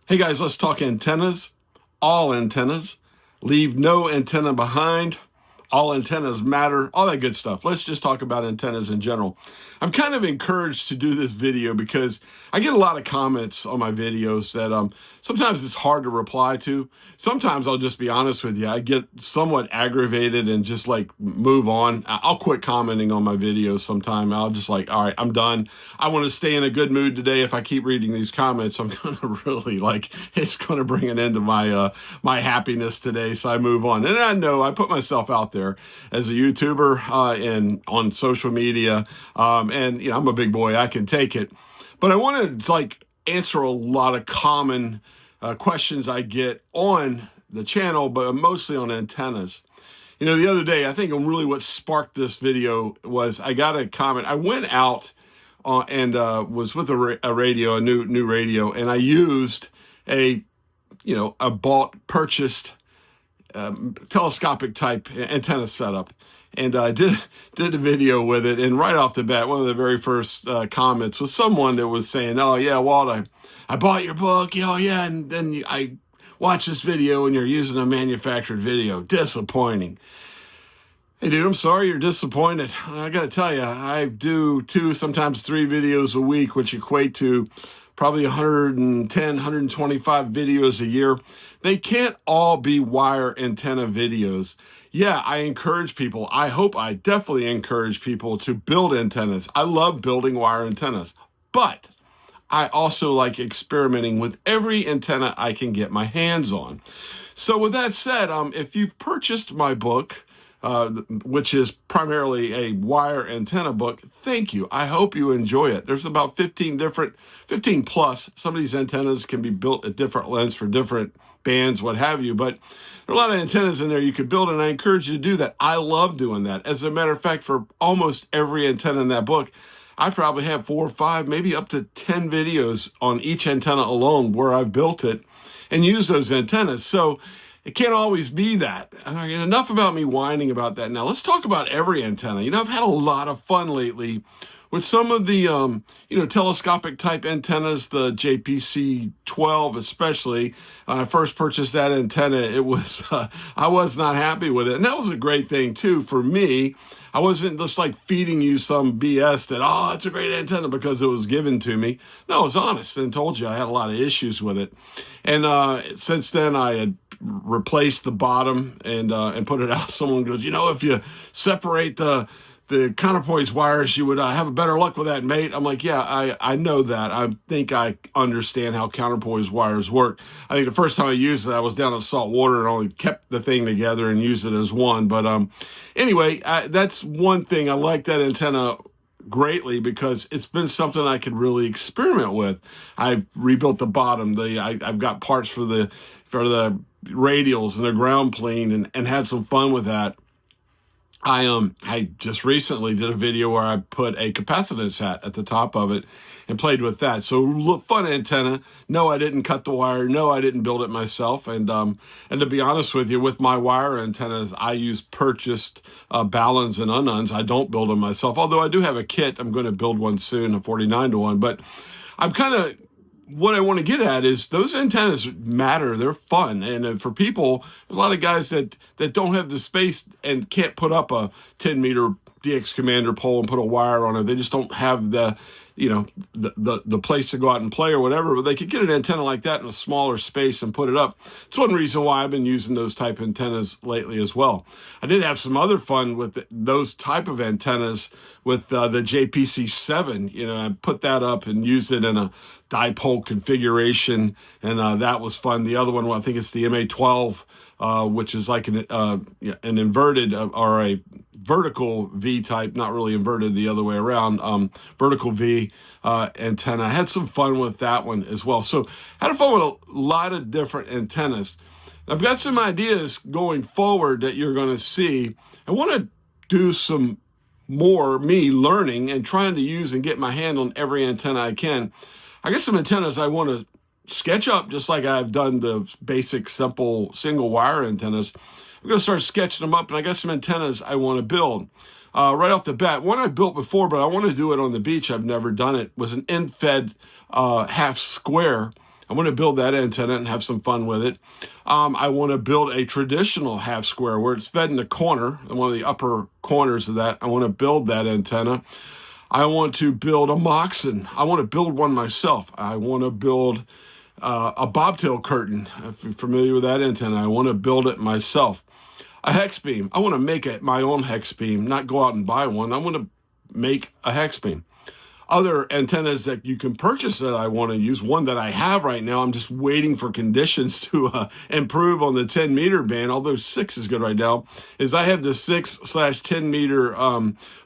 Hey guys, let's talk antennas. All antennas. Leave no antenna behind. All antennas matter, all that good stuff. Let's just talk about antennas in general. I'm kind of encouraged to do this video because I get a lot of comments on my videos that sometimes it's hard to reply to. Sometimes I'll just be honest with you. I get somewhat aggravated and just like move on. I'll quit commenting on my videos sometime. I'll just like, all right, I'm done. I want to stay in a good mood today. If I keep reading these comments, I'm going to really like, it's going to bring an end to my happiness today. So I move on. And I know I put myself out there as a YouTuber and on social media. And you know, I'm a big boy, I can take it. But I want to like answer a lot of common questions I get on the channel, but mostly on antennas. You know, the other day, I think really what sparked this video was I got a comment. I went out and was with a radio, a new radio, and I used a purchased telescopic type antenna setup, and I did a video with it. And right off the bat, one of the very first comments was someone that was saying, "Oh yeah, Walt, I bought your book, oh yeah, and then I watched this video and you're using a manufactured video. Disappointing." Hey dude, I'm sorry you're disappointed. I gotta tell you, I do 2, sometimes 3 videos a week, which equate to probably 110, 125 videos a year. They can't all be wire antenna videos. Yeah, I encourage people. I definitely encourage people to build antennas. I love building wire antennas, but I also like experimenting with every antenna I can get my hands on. So with that said, if you've purchased my book, which is primarily a wire antenna book, thank you. I hope you enjoy it. There's about 15 plus. Some of these antennas can be built at different lengths for different bands, what have you, but there are a lot of antennas in there you could build, and I encourage you to do that. I love doing that. As a matter of fact, for almost every antenna in that book, I probably have 4 or 5, maybe up to 10 videos on each antenna alone where I've built it and used those antennas. So it can't always be that. Enough about me whining about that. Now let's talk about every antenna. You know, I've had a lot of fun lately with some of the telescopic type antennas, the JPC 12 especially. When I first purchased that antenna, it was I was not happy with it, and that was a great thing too for me. I wasn't just like feeding you some BS that, oh, it's a great antenna because it was given to me. No, I was honest and told you I had a lot of issues with it. And since then, I had replaced the bottom and put it out. Someone goes, you know, if you separate the counterpoise wires, you would have a better luck with that, mate. I'm like, yeah, I know that. I think I understand how counterpoise wires work. I think the first time I used it, I was down in salt water and only kept the thing together and used it as one. But anyway, that's one thing. I like that antenna greatly because it's been something I could really experiment with. I've rebuilt the bottom. I've got parts for the radials and the ground plane and had some fun with that. I just recently did a video where I put a capacitance hat at the top of it and played with that. So fun antenna. No, I didn't cut the wire. No, I didn't build it myself. And to be honest with you, with my wire antennas, I use purchased Ballons and Ununs. I don't build them myself, although I do have a kit. I'm going to build one soon, a 49-to-1. But I'm kind of what I want to get at is those antennas matter. They're fun. And for people, there's a lot of guys that don't have the space and can't put up a 10-meter DX Commander pole and put a wire on it. They just don't have the place to go out and play or whatever, but they could get an antenna like that in a smaller space and put it up. It's one reason why I've been using those type antennas lately as well. I did have some other fun with those type of antennas with the JPC 7. You know, I put that up and used it in a dipole configuration, and that was fun. The other one, well, I think it's the MA12, which is like an inverted or a vertical V type, not really inverted, the other way around, vertical V antenna. I had some fun with that one as well. So I had fun with a lot of different antennas. I've got some ideas going forward that you're going to see. I want to do some more me learning and trying to use and get my hand on every antenna I can. I got some antennas I want to sketch up, just like I've done the basic simple single wire antennas. I'm going to start sketching them up, and I got some antennas I want to build. Right off the bat, one I built before, but I want to do it on the beach. I've never done it. Was an end-fed half square I want to build that antenna and have some fun with it. I want to build a traditional half square where it's fed in the corner, in one of the upper corners of that. I want to build that antenna. I want to build a Moxon. I want to build one myself. I want to build a bobtail curtain. If you're familiar with that antenna, I want to build it myself. A hex beam. I want to make it my own hex beam, not go out and buy one. I want to make a hex beam. Other antennas that you can purchase that I want to use, one that I have right now, I'm just waiting for conditions to improve on the 10 meter band, although 6 is good right now, is I have the 6/10 meter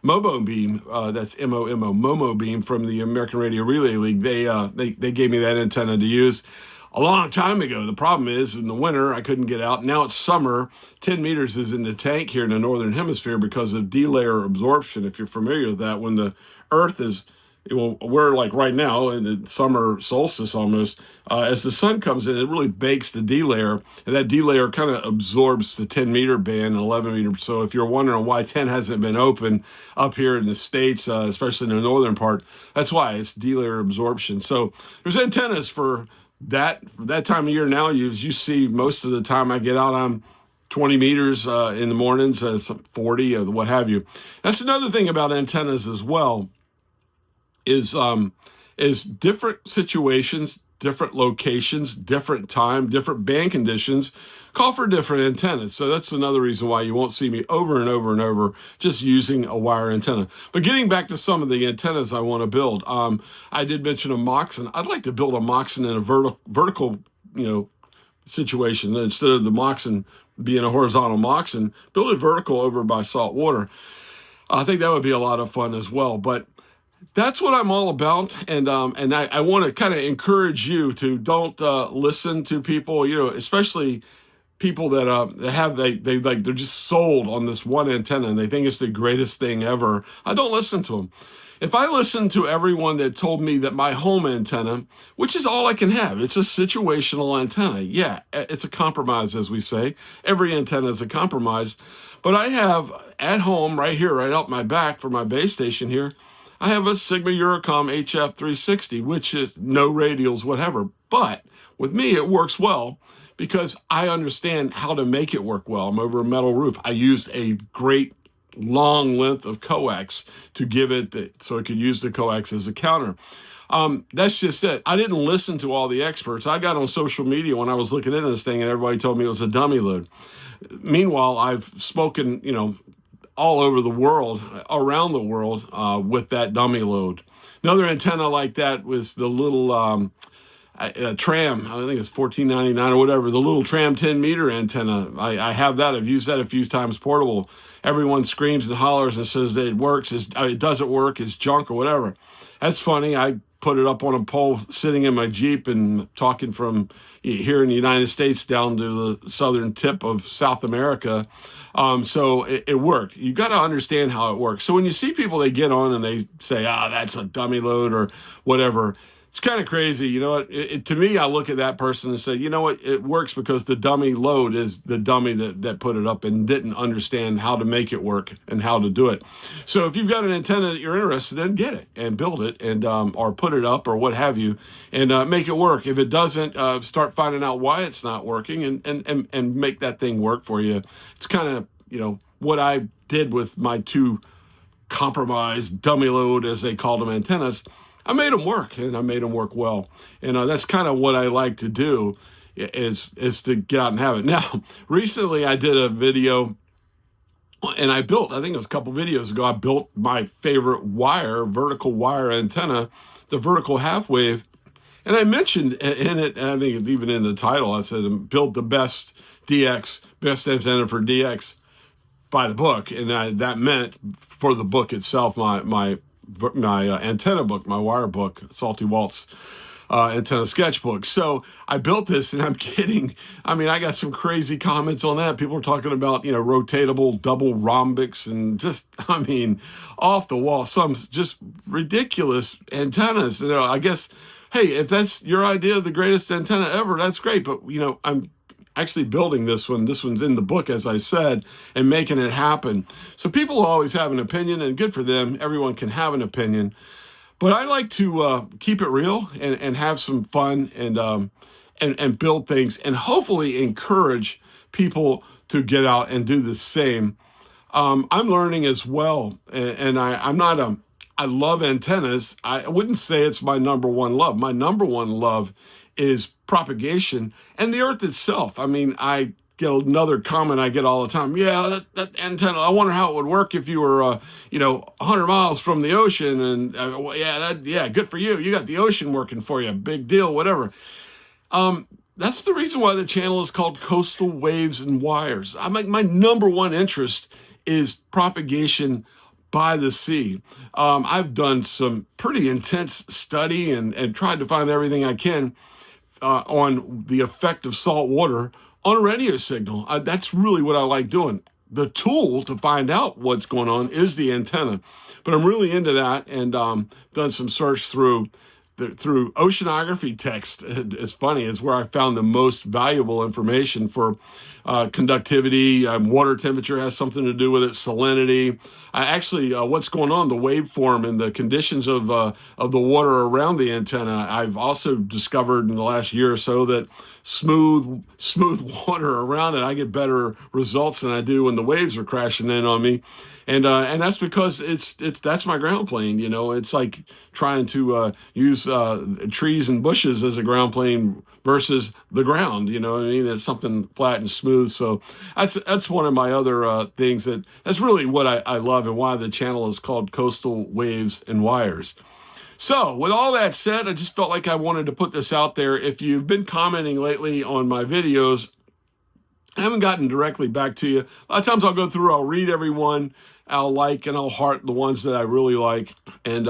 MOMO beam, that's MOMO, MOMO beam from the American Radio Relay League. They gave me that antenna to use a long time ago. The problem is in the winter, I couldn't get out. Now it's summer. 10 meters is in the tank here in the Northern Hemisphere because of D-layer absorption. If you're familiar with that, when the Earth is, well, we're like right now in the summer solstice almost, as the sun comes in, it really bakes the D-layer, and that D-layer kind of absorbs the 10 meter band and 11 meter. So if you're wondering why 10 hasn't been open up here in the States, especially in the northern part, that's why. It's D-layer absorption. So there's antennas for that time of year now. You see most of the time I get out, I'm 20 meters in the mornings, 40 or what have you. That's another thing about antennas as well, is different situations, different locations, different time, different band conditions call for different antennas. So that's another reason why you won't see me over and over and over just using a wire antenna. But getting back to some of the antennas I want to build, I did mention a Moxon. I'd like to build a Moxon in a vertical, situation. Instead of the Moxon being a horizontal Moxon, build it vertical over by salt water. I think that would be a lot of fun as well. But that's what I'm all about, and I want to kind of encourage you to don't listen to people, especially people that they're just sold on this one antenna and they think it's the greatest thing ever. I don't listen to them. If I listened to everyone that told me that my home antenna, which is all I can have, it's a situational antenna. Yeah, it's a compromise, as we say. Every antenna is a compromise. But I have at home, right here, right out my back for my base station here, I have a Sigma Eurocom HF360, which is no radials, whatever. But with me, it works well because I understand how to make it work well. I'm over a metal roof. I used a great long length of coax to give it so it could use the coax as a counter. That's just it. I didn't listen to all the experts. I got on social media when I was looking into this thing and everybody told me it was a dummy load. Meanwhile, I've spoken, all over the world, around the world, with that dummy load. Another antenna like that was the little tram. I think it's $14.99 or whatever. The little tram 10 meter antenna. I have that. I've used that a few times portable. Everyone screams and hollers and says that it works. It doesn't work. It's junk or whatever. That's funny. I put it up on a pole sitting in my Jeep and talking from here in the United States down to the southern tip of South America. So it worked. You got to understand how it works. So when you see people, they get on and they say, that's a dummy load or whatever. It's kind of crazy. You know what? To me, I look at that person and say, you know what? It works because the dummy load is the dummy that put it up and didn't understand how to make it work and how to do it. So if you've got an antenna that you're interested in, get it and build it and or put it up or what have you and make it work. If it doesn't, start finding out why it's not working and make that thing work for you. It's kind of, what I did with my two compromised dummy load, as they called them, antennas. I made them work, and I made them work well. And that's kind of what I like to do is to get out and have it. Now, recently I did a video, and I think it was a couple videos ago, I built my favorite vertical wire antenna, the vertical half wave. And I mentioned in it, and I think it's even in the title, I said, build the best antenna for DX by the book. And that meant for the book itself, my antenna book, my wire book, Salty Walt's antenna sketchbook. So I built this, and I'm kidding. I got some crazy comments on that. People are talking about, rotatable double rhombics and just, off the wall, some just ridiculous antennas. I guess, hey, if that's your idea of the greatest antenna ever, that's great. But, I'm actually building this one. This one's in the book, as I said, and making it happen. So people always have an opinion, and good for them. Everyone can have an opinion. But I like to keep it real and have some fun and build things and hopefully encourage people to get out and do the same. I'm learning as well, and I'm not a. I love antennas. I wouldn't say it's my number one love. My number one love is propagation and the Earth itself. I mean, I get another comment I get all the time. Yeah, that antenna. I wonder how it would work if you were, 100 miles from the ocean. And good for you. You got the ocean working for you. Big deal. Whatever. That's the reason why the channel is called Coastal Waves and Wires. My number one interest is propagation by the sea. I've done some pretty intense study and tried to find everything I can on the effect of salt water on a radio signal. That's really what I like doing. The tool to find out what's going on is the antenna, but I'm really into that and done some search through oceanography text. It's funny, it's where I found the most valuable information for conductivity. Water temperature has something to do with it, salinity. What's going on, the waveform and the conditions of the water around the antenna. I've also discovered in the last year or so that smooth water around it, I get better results than I do when the waves are crashing in on me. And that's because that's my ground plane. It's like trying to use trees and bushes as a ground plane versus the ground. You know what I mean? It's something flat and smooth. So that's one of my other things that's really what I love and why the channel is called Coastal Waves and Wires. So with all that said, I just felt like I wanted to put this out there. If you've been commenting lately on my videos, I haven't gotten directly back to you. A lot of times I'll go through, I'll read everyone, I'll like and I'll heart the ones that I really like and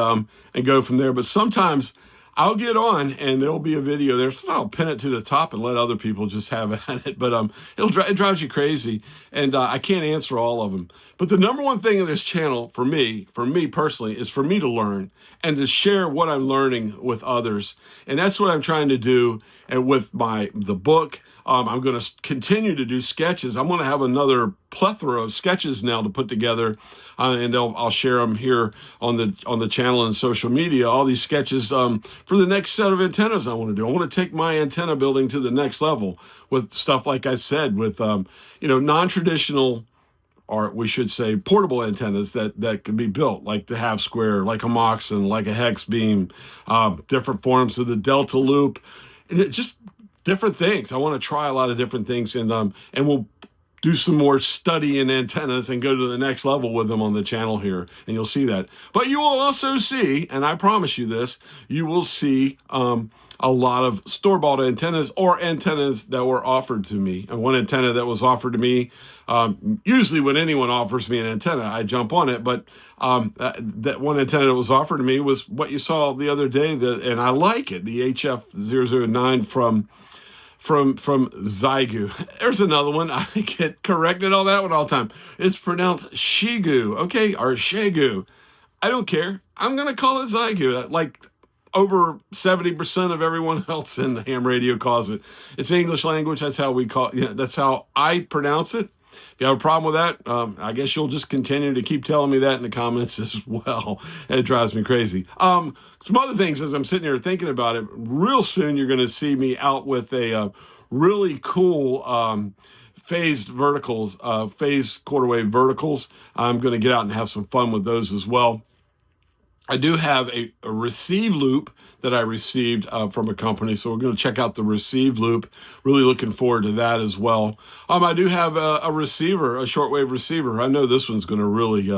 go from there. But sometimes I'll get on and there'll be a video there. So I'll pin it to the top and let other people just have at it. But it drives you crazy, and I can't answer all of them. But the number one thing in this channel for me personally, is for me to learn and to share what I'm learning with others. And that's what I'm trying to do. And with the book, I'm going to continue to do sketches. I'm going to have another plethora of sketches now to put together, and I'll share them here on the channel and social media. All these sketches for the next set of antennas I want to do. I want to take my antenna building to the next level with stuff like I said, with non-traditional, or we should say portable antennas that can be built, like the half square, like a Moxon, like a hex beam, different forms of the delta loop, and just different things. I want to try a lot of different things, and we'll do some more study in antennas and go to the next level with them on the channel here, and you'll see that. But you will also see, and I promise you this, you will see a lot of store-bought antennas or antennas that were offered to me. And one antenna that was offered to me, usually when anyone offers me an antenna, I jump on it. But that one antenna that was offered to me was what you saw the other day, and I like it, the HF009 from Zygu. There's another one. I get corrected on that one all the time. It's pronounced Shigu, okay, or Shegu. I don't care. I'm going to call it Zygu. Like over 70% of everyone else in the ham radio calls it. It's English language. That's how we call it. Yeah, that's how I pronounce it. If you have a problem with that, I guess you'll just continue to keep telling me that in the comments as well. It drives me crazy. Some other things as I'm sitting here thinking about it, real soon you're going to see me out with a really cool phased verticals, phased quarter wave verticals. I'm going to get out and have some fun with those as well. I do have a receive loop that I received from a company, so we're going to check out the receive loop. Really looking forward to that as well. I do have a receiver, a shortwave receiver. I know this one's going to really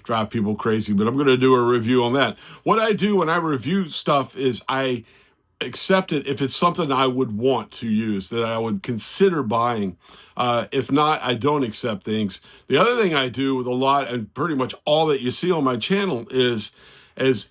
drive people crazy, but I'm going to do a review on that. What I do when I review stuff is I accept it if it's something I would want to use, that I would consider buying. If not, I don't accept things. The other thing I do with a lot, and pretty much all that you see on my channel, is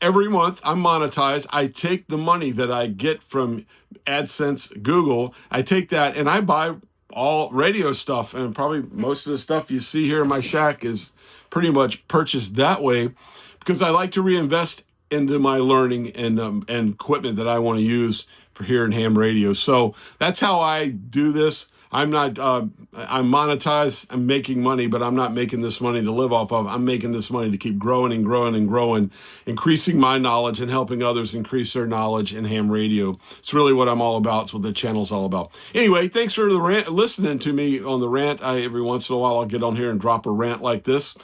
every month I'm monetized. I take the money that I get from AdSense, Google, I take that and I buy all radio stuff, and probably most of the stuff you see here in my shack is pretty much purchased that way, because I like to reinvest into my learning and equipment that I want to use for here in ham radio. So that's how I do this. I'm not, I'm monetized, I'm making money, but I'm not making this money to live off of. I'm making this money to keep growing and growing and growing, increasing my knowledge and helping others increase their knowledge in ham radio. It's really what I'm all about. It's what the channel's all about. Anyway, thanks for the rant, listening to me on the rant. Every once in a while, I'll get on here and drop a rant like this.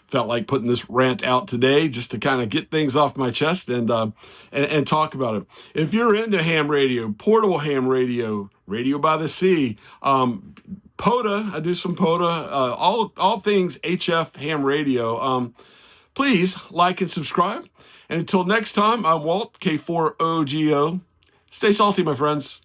Felt like putting this rant out today just to kind of get things off my chest and talk about it. If you're into ham radio, portable ham radio, radio by the sea, POTA, I do some POTA, all things HF ham radio. Please like and subscribe. And until next time, I'm Walt, K4OGO. Stay salty, my friends.